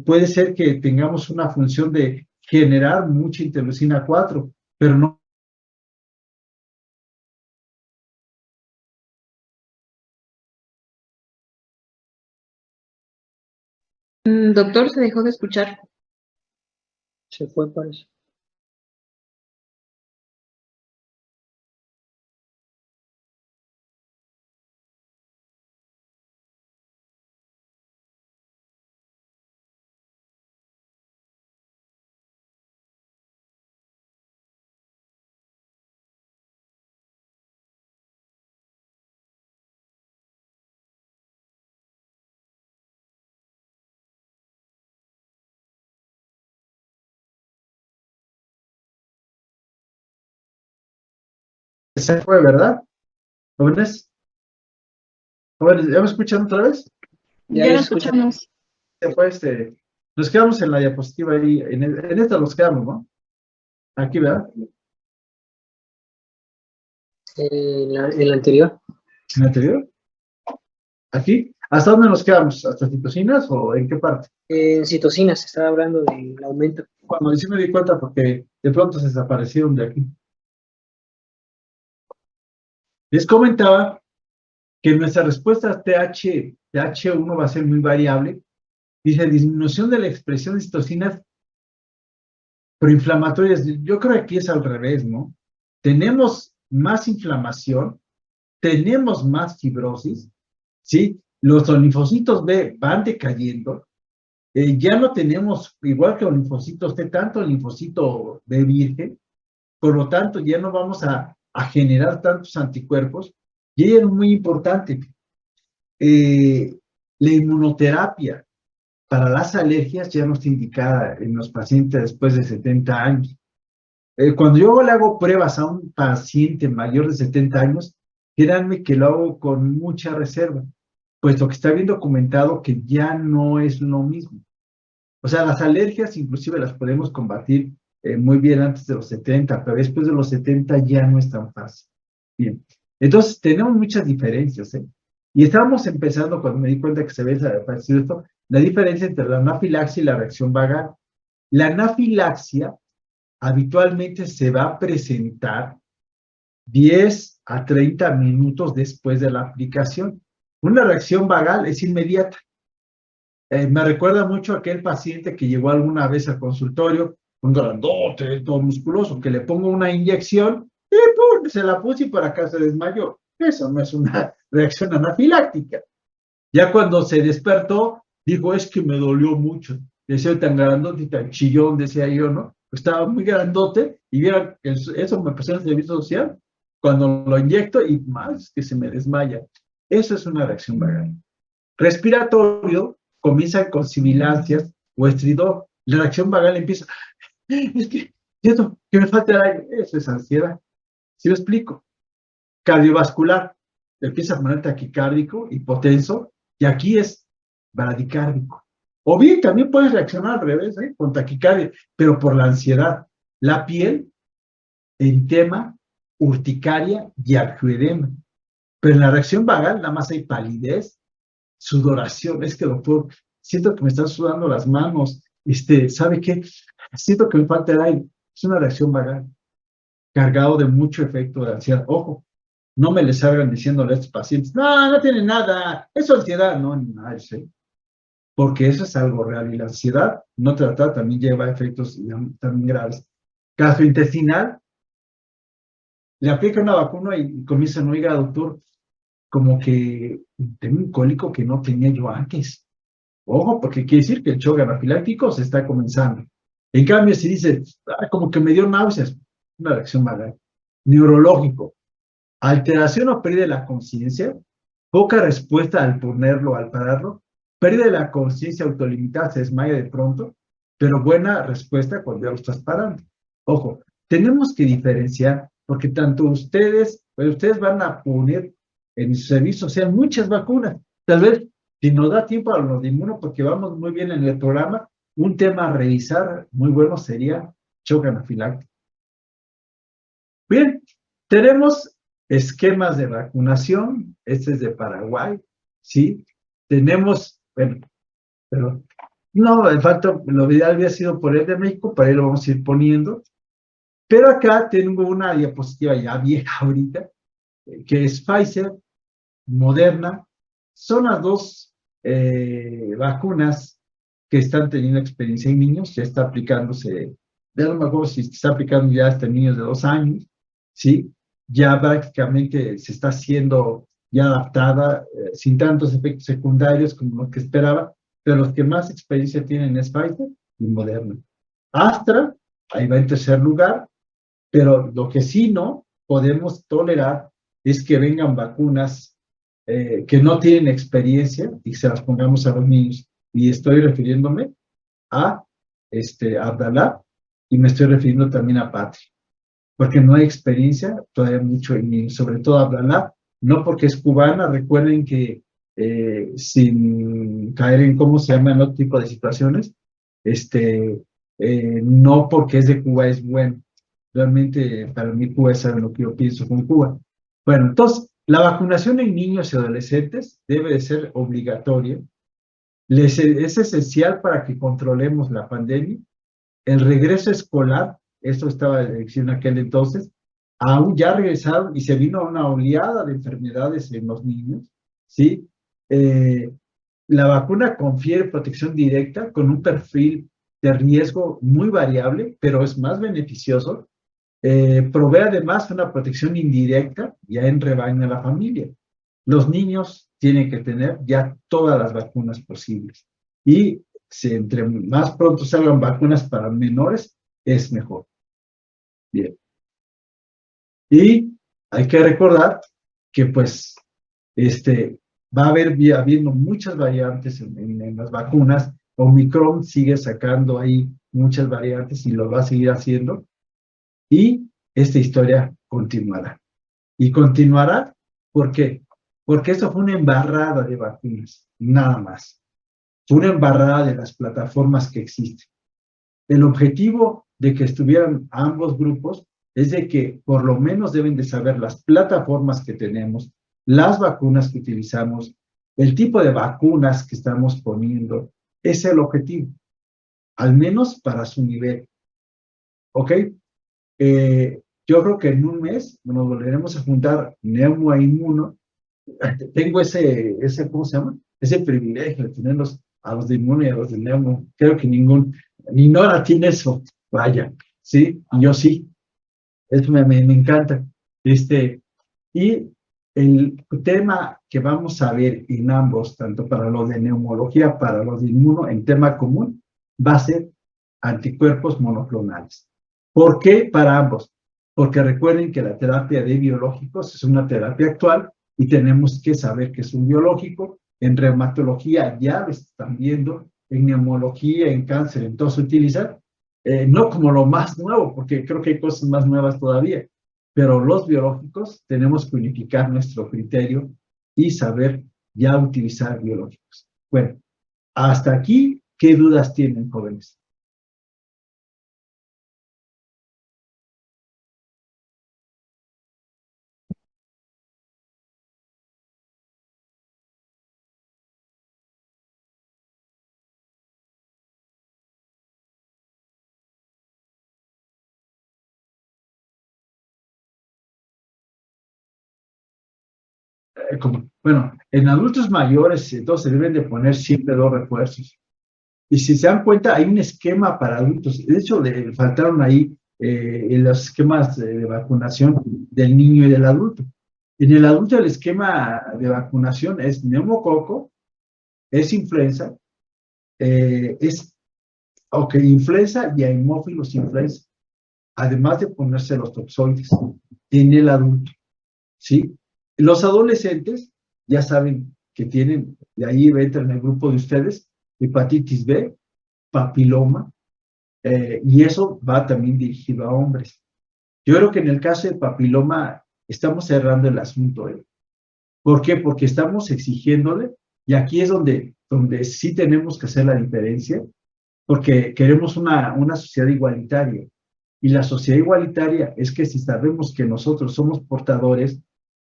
puede ser que tengamos una función de generar mucha interleucina 4, pero no. Doctor, se dejó de escuchar. Se fue, parece. Se fue, ¿verdad? Jóvenes, ¿ya me escuchan otra vez? Ya lo escuchamos. Se fue nos quedamos en la diapositiva ahí, en esta nos quedamos, ¿no? Aquí, ¿verdad? En la anterior. ¿En la anterior? ¿Aquí? ¿Hasta dónde nos quedamos? ¿Hasta citocinas o en qué parte? En citocinas, estaba hablando del aumento. Cuando sí me di cuenta porque de pronto se desaparecieron de aquí. Les comentaba que nuestra respuesta a TH1 va a ser muy variable. Dice disminución de la expresión de citocinas proinflamatorias. Yo creo que aquí es al revés, ¿no? Tenemos más inflamación, tenemos más fibrosis, ¿sí? Los linfocitos B van decayendo. Ya no tenemos, igual que los linfocitos T, tanto el linfocito B virgen, por lo tanto ya no vamos a generar tantos anticuerpos. Y es muy importante, la inmunoterapia para las alergias ya no está indicada en los pacientes después de 70 años. Cuando yo le hago pruebas a un paciente mayor de 70 años, créanme que lo hago con mucha reserva, puesto que está bien documentado que ya no es lo mismo. O sea, las alergias inclusive las podemos combatir muy bien antes de los 70, pero después de los 70 ya no es tan fácil. Bien, entonces tenemos muchas diferencias, ¿eh? Y estábamos empezando, cuando me di cuenta que se había parecido esto, la diferencia entre la anafilaxia y la reacción vagal. La anafilaxia habitualmente se va a presentar 10 a 30 minutos después de la aplicación. Una reacción vagal es inmediata. Me recuerda mucho a aquel paciente que llegó alguna vez al consultorio, un grandote, todo musculoso, que le pongo una inyección y ¡pum! Se la puse y por acá se desmayó. Eso no es una reacción anafiláctica. Ya cuando se despertó, dijo, es que me dolió mucho. Decía tan grandote y tan chillón, decía yo, ¿no? Estaba muy grandote y vieron, eso me pasó en el servicio social, cuando lo inyecto y más que se me desmaya. Eso es una reacción vagal. Respiratorio, comienza con sibilancias o estridor. La reacción vagal empieza, es que, siento que me falta el aire. Eso es ansiedad. ¿Sí lo explico? Cardiovascular, empieza a poner taquicárdico, hipotenso, y aquí es bradicárdico. O bien también puedes reaccionar al revés, con taquicardia, pero por la ansiedad. La piel eritema, urticaria y angioedema. Pero en la reacción vagal nada más hay palidez, sudoración. Es que, doctor, siento que me están sudando las manos. ¿Sabe qué? Siento que me falta el aire. Es una reacción vagal, cargado de mucho efecto de ansiedad. Ojo, no me les salgan diciéndole a estos pacientes, no, no tiene nada, es ansiedad. No, ni nada, ¿sí? Porque eso es algo real. Y la ansiedad no tratada también lleva efectos también graves. Gastrointestinal, le aplica una vacuna y comienzan, oiga, doctor, como que tengo un cólico que no tenía yo antes. Ojo, porque quiere decir que el shock anafiláctico se está comenzando. En cambio, si dice, como que me dio náuseas, una reacción mala. Neurológico, alteración o pérdida de la conciencia, poca respuesta al ponerlo, al pararlo, pérdida de la conciencia autolimitada, se desmaya de pronto, pero buena respuesta cuando ya lo estás parando. Ojo, tenemos que diferenciar, porque tanto ustedes van a poner en su servicio, o sea, muchas vacunas. Tal vez, si nos da tiempo a los de inmuno, porque vamos muy bien en el programa, un tema a revisar muy bueno sería shock anafiláctico. Bien, tenemos esquemas de vacunación. Este es de Paraguay, ¿sí? Tenemos, bueno, pero no, el falta, lo ideal había sido por el de México, para ahí lo vamos a ir poniendo. Pero acá tengo una diapositiva ya vieja ahorita, que es Pfizer, Moderna. Son las dos vacunas que están teniendo experiencia en niños. Ya está aplicándose, ya no me acuerdo si está aplicando ya hasta en niños de 2 años, ¿sí? Ya prácticamente se está haciendo ya adaptada, sin tantos efectos secundarios como los que esperaba, pero los que más experiencia tienen es Pfizer y Moderna. Astra, ahí va en tercer lugar, pero lo que sí no podemos tolerar es que vengan vacunas que no tienen experiencia y se las pongamos a los niños. Y estoy refiriéndome a Abdalá y me estoy refiriendo también a Patri, porque no hay experiencia todavía mucho en niños, sobre todo Abdalá, no porque es cubana. Recuerden que sin caer en cómo se llaman otro tipo de situaciones, no porque es de Cuba es bueno. Realmente para mí Cuba es lo que yo pienso con Cuba. Bueno, entonces, la vacunación en niños y adolescentes debe de ser obligatoria. Es esencial para que controlemos la pandemia. El regreso escolar, esto estaba en aquel entonces, aún ya regresaron y se vino una oleada de enfermedades en los niños, ¿sí? La vacuna confiere protección directa con un perfil de riesgo muy variable, pero es más beneficioso. Provee además una protección indirecta ya en rebaño a la familia. Los niños tienen que tener ya todas las vacunas posibles. Y si entre más pronto salgan vacunas para menores, es mejor. Bien. Y hay que recordar que pues va a habiendo muchas variantes en las vacunas. Omicron sigue sacando ahí muchas variantes y lo va a seguir haciendo. Y esta historia continuará. Y continuará, ¿por qué? Porque esto fue una embarrada de vacunas, nada más. Fue una embarrada de las plataformas que existen. El objetivo de que estuvieran ambos grupos es de que por lo menos deben de saber las plataformas que tenemos, las vacunas que utilizamos, el tipo de vacunas que estamos poniendo. Ese es el objetivo, al menos para su nivel. ¿Ok? Yo creo que en un mes nos volveremos a juntar Neumo e Inmuno. Tengo ¿cómo se llama? Ese privilegio de tenerlos a los de Inmuno y a los de Neumo. Creo que ni Nora tiene eso. Vaya, ¿sí? Y yo sí. Eso me encanta. Y el tema que vamos a ver en ambos, tanto para los de neumología, para los de inmuno, en tema común, va a ser anticuerpos monoclonales. ¿Por qué para ambos? Porque recuerden que la terapia de biológicos es una terapia actual y tenemos que saber que es un biológico. En reumatología ya lo están viendo, en neumología, en cáncer, entonces utilizar, no como lo más nuevo, porque creo que hay cosas más nuevas todavía, pero los biológicos tenemos que unificar nuestro criterio y saber ya utilizar biológicos. Bueno, hasta aquí, ¿qué dudas tienen, jóvenes? bueno, en adultos mayores, entonces se deben de poner siempre 2 refuerzos. Y si se dan cuenta, hay un esquema para adultos. De hecho, le faltaron ahí en los esquemas de vacunación del niño y del adulto. En el adulto el esquema de vacunación es neumococo, es influenza, influenza y haemófilos influenza, además de ponerse los toxoides en el adulto, ¿sí? Los adolescentes ya saben que tienen, de ahí entra en el grupo de ustedes, hepatitis B, papiloma, y eso va también dirigido a hombres. Yo creo que en el caso de papiloma estamos cerrando el asunto. ¿Por qué? Porque estamos exigiéndole, y aquí es donde sí tenemos que hacer la diferencia, porque queremos una sociedad igualitaria. Y la sociedad igualitaria es que si sabemos que nosotros somos portadores,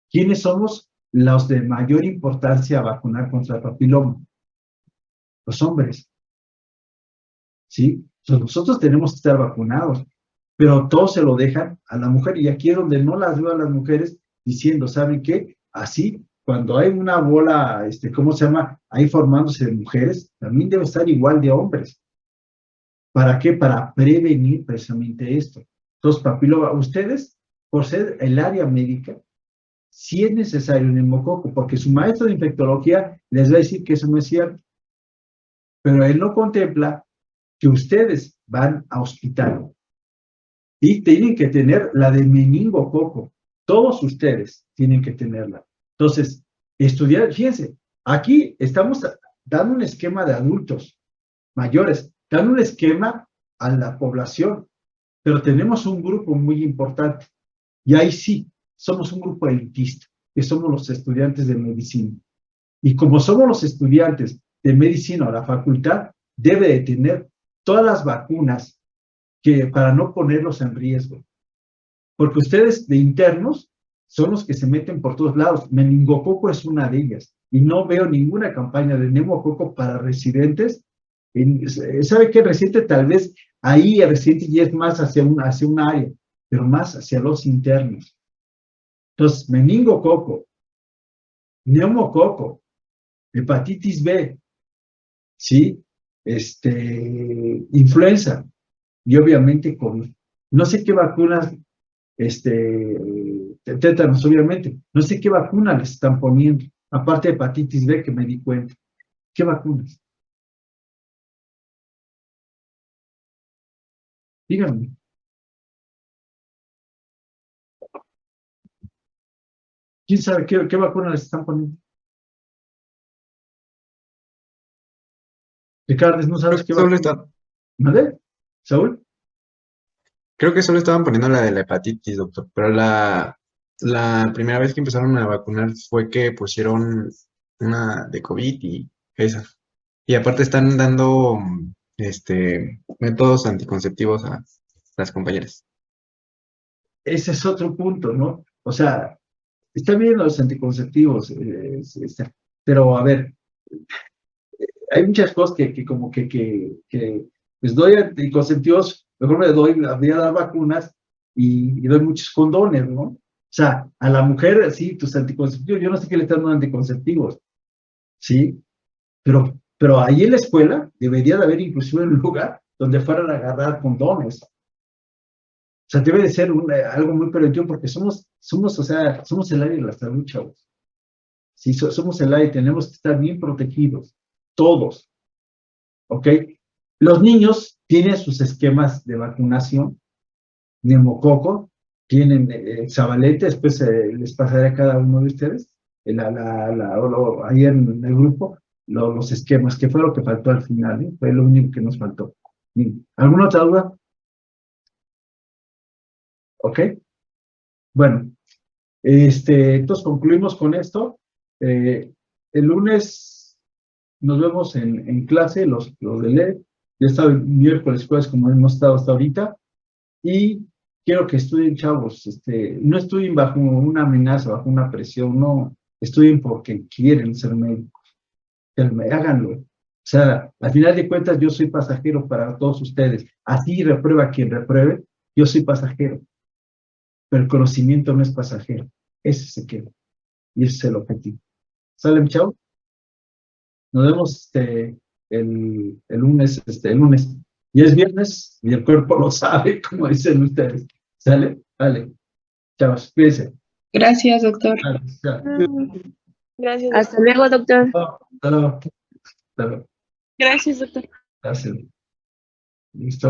¿quiénes somos los de mayor importancia a vacunar contra el papiloma? Los hombres. ¿Sí? Entonces nosotros tenemos que estar vacunados, pero todos se lo dejan a la mujer, y aquí es donde no las veo a las mujeres diciendo, ¿saben qué? Así, cuando hay una bola, ¿cómo se llama? Ahí formándose de mujeres, también debe estar igual de hombres. ¿Para qué? Para prevenir precisamente esto. Entonces, papiloma, ustedes, por ser el área médica, sí es necesario un neumococo, porque su maestro de infectología les va a decir que eso no es cierto. Pero él no contempla que ustedes van a hospital y tienen que tener la de meningococo. Todos ustedes tienen que tenerla. Entonces, estudiar, fíjense, aquí estamos dando un esquema de adultos mayores, dando un esquema a la población, pero tenemos un grupo muy importante, y ahí sí, somos un grupo elitista, que somos los estudiantes de medicina. Y como somos los estudiantes de medicina, la facultad debe de tener todas las vacunas para no ponerlos en riesgo. Porque ustedes de internos son los que se meten por todos lados. Meningococo es una de ellas. Y no veo ninguna campaña de neumococo para residentes. ¿Sabe qué? Residente tal vez ahí el residente ya es más hacia un área, pero más hacia los internos. Entonces, meningococo, neumococo, hepatitis B, ¿sí? Influenza y obviamente COVID. No sé qué vacunas, tétanos obviamente, no sé qué vacuna les están poniendo, aparte de hepatitis B que me di cuenta. ¿Qué vacunas? Díganme. ¿Quién sabe qué vacuna les están poniendo? Ricardo, ¿no sabes qué vacuna? ¿Vale? ¿Saúl? Creo que solo estaban poniendo la de la hepatitis, doctor, pero la primera vez que empezaron a vacunar fue que pusieron una de COVID y esa. Y aparte están dando métodos anticonceptivos a las compañeras. Ese es otro punto, ¿no? O sea, está bien los anticonceptivos, pero a ver, hay muchas cosas que como que les doy anticonceptivos, mejor me voy a dar vacunas y doy muchos condones, ¿no? O sea, a la mujer, sí, tus anticonceptivos, yo no sé qué le están dando anticonceptivos, ¿sí? Pero ahí en la escuela debería de haber inclusive un lugar donde fueran a agarrar condones. O sea, debe de ser algo muy preventivo porque somos el área de la salud, chavos. Sí, somos el área y tenemos que estar bien protegidos, todos. ¿Ok? Los niños tienen sus esquemas de vacunación, neumococo, tienen sabalete, después les pasaré a cada uno de ustedes, ahí en el grupo, los esquemas, que fue lo que faltó al final, ¿eh? Fue lo único que nos faltó. Bien. ¿Alguna otra duda? ¿Ok? Bueno, entonces concluimos con esto. El lunes nos vemos en clase, los de LED. Ya está el miércoles, jueves, como hemos estado hasta ahorita. Y quiero que estudien, chavos. No estudien bajo una amenaza, bajo una presión. No, estudien porque quieren ser médicos. Háganlo. O sea, al final de cuentas, yo soy pasajero para todos ustedes. Así reprueba quien repruebe, yo soy pasajero. Pero el conocimiento no es pasajero. Ese se queda. y ese es el objetivo. ¿Sale, chao? Nos vemos el lunes, el lunes. Y es viernes y el cuerpo lo sabe, como dicen ustedes. ¿Sale? Vale. Chao, cuídense. Gracias, doctor. Vale, chao. Gracias. Hasta luego, doctor. Hasta luego. Hasta luego. Gracias, doctor. Gracias. Listo.